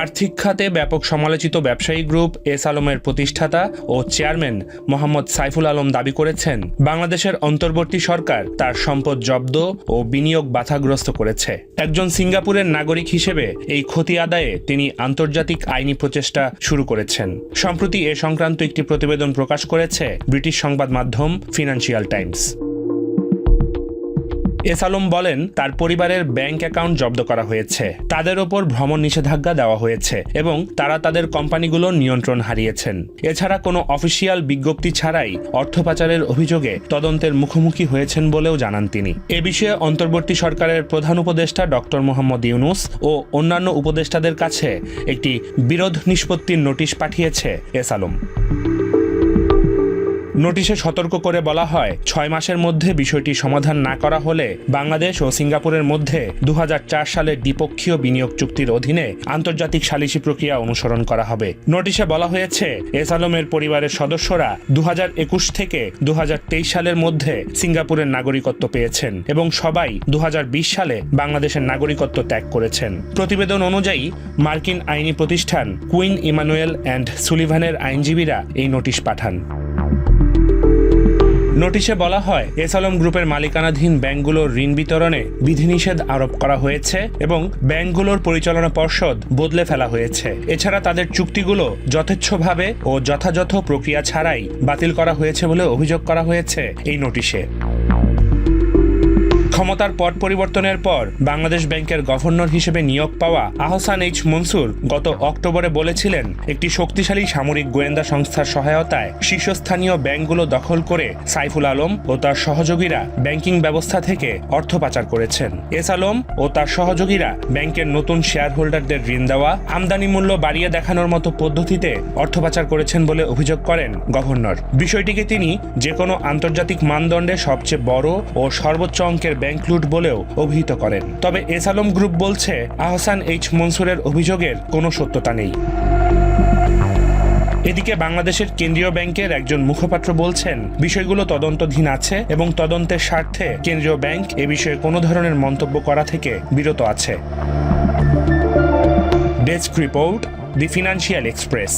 আর্থিক খাতে ব্যাপক সমালোচিত ব্যবসায়ী গ্রুপ এস আলমের প্রতিষ্ঠাতা ও চেয়ারম্যান মোহাম্মদ সাইফুল আলম দাবি করেছেন, বাংলাদেশের অন্তর্বর্তী সরকার তার সম্পদ জব্দ ও বিনিয়োগ বাধাগ্রস্ত করেছে। একজন সিঙ্গাপুরের নাগরিক হিসেবে এই ক্ষতি আদায়ে তিনি আন্তর্জাতিক আইনি প্রচেষ্টা শুরু করেছেন। সম্প্রতি এ সংক্রান্ত একটি প্রতিবেদন প্রকাশ করেছে ব্রিটিশ সংবাদ মাধ্যম ফিনান্সিয়াল টাইমস। এস আলম বলেন, তার পরিবারের ব্যাংক অ্যাকাউন্ট জব্দ করা হয়েছে, তাদের ওপর ভ্রমণ নিষেধাজ্ঞা দেওয়া হয়েছে এবং তারা তাদের কোম্পানিগুলোর নিয়ন্ত্রণ হারিয়েছেন। এছাড়া কোনো অফিসিয়াল বিজ্ঞপ্তি ছাড়াই অর্থ পাচারের অভিযোগে তদন্তের মুখোমুখি হয়েছেন বলেও জানান তিনি। এ বিষয়ে অন্তর্বর্তী সরকারের প্রধান উপদেষ্টা ডক্টর মোহাম্মদ ইউনুস ও অন্যান্য উপদেষ্টাদের কাছে একটি বিরোধ নিষ্পত্তির নোটিশ পাঠিয়েছে এস আলম। নোটিশে সতর্ক করে বলা হয়, 6 মাসের মধ্যে বিষয়টি সমাধান না করা হলে বাংলাদেশ ও সিঙ্গাপুরের মধ্যে 2004 সালের দ্বিপক্ষীয় বিনিয়োগ চুক্তির অধীনে আন্তর্জাতিক সালিসি প্রক্রিয়া অনুসরণ করা হবে। নোটিশে বলা হয়েছে, এস আলমের পরিবারের সদস্যরা 2021 থেকে 2023 সালের মধ্যে সিঙ্গাপুরের নাগরিকত্ব পেয়েছেন এবং সবাই 2020 সালে বাংলাদেশের নাগরিকত্ব ত্যাগ করেছেন। প্রতিবেদন অনুযায়ী মার্কিন আইনি প্রতিষ্ঠান কুইন ইমানুয়েল অ্যান্ড সুলিভানের আইনজীবীরা এই নোটিশ পাঠান। নোটিশে বলা হয়, এস আলম গ্রুপের মালিকানাধীন ব্যাংকগুলোর ঋণ বিতরণে বিধিনিষেধ আরোপ করা হয়েছে এবং ব্যাংকগুলোর পরিচালনা পর্ষদ বদলে ফেলা হয়েছে। এছাড়া তাদের চুক্তিগুলো যথেচ্ছভাবে ও যথাযথ প্রক্রিয়া ছাড়াই বাতিল করা হয়েছে বলে অভিযোগ করা হয়েছে এই নোটিশে। ক্ষমতার পট পরিবর্তনের পর বাংলাদেশ ব্যাংকের গভর্নর হিসেবে নিয়োগ পাওয়া আহসান এইচ মনসুর গত অক্টোবরে বলেছিলেন, একটি শক্তিশালী সামরিক গোয়েন্দা সংস্থার সহায়তায় শীর্ষস্থানীয় ব্যাংকগুলো দখল করে সাইফুল আলম ও তার সহযোগীরা ব্যাংকিং ব্যবস্থা থেকে অর্থ পাচার করেছেন। এস আলম ও তার সহযোগীরা ব্যাংকের নতুন শেয়ার হোল্ডারদের ঋণ দেওয়া, আমদানি মূল্য বাড়িয়ে দেখানোর মতো পদ্ধতিতে অর্থ পাচার করেছেন বলে অভিযোগ করেন গভর্নর। বিষয়টিকে তিনি যে কোনো আন্তর্জাতিক মানদণ্ডে সবচেয়ে বড় ও সর্বোচ্চ অঙ্কের ব্যাংক লুট বলেও অভিহিত করেন। তবে এস আলম গ্রুপ বলছে, আহসান এইচ মনসুরের অভিযোগের কোনো সত্যতা নেই। এদিকে বাংলাদেশের কেন্দ্রীয় ব্যাংকের একজন মুখপাত্র বলছেন, বিষয়গুলো তদন্তাধীন আছে এবং তদন্তের স্বার্থে কেন্দ্রীয় ব্যাংক এ বিষয়ে কোনো ধরনের মন্তব্য করা থেকে বিরত আছে। ডেস্ক রিপোর্ট, দি ফিনান্সিয়াল এক্সপ্রেস।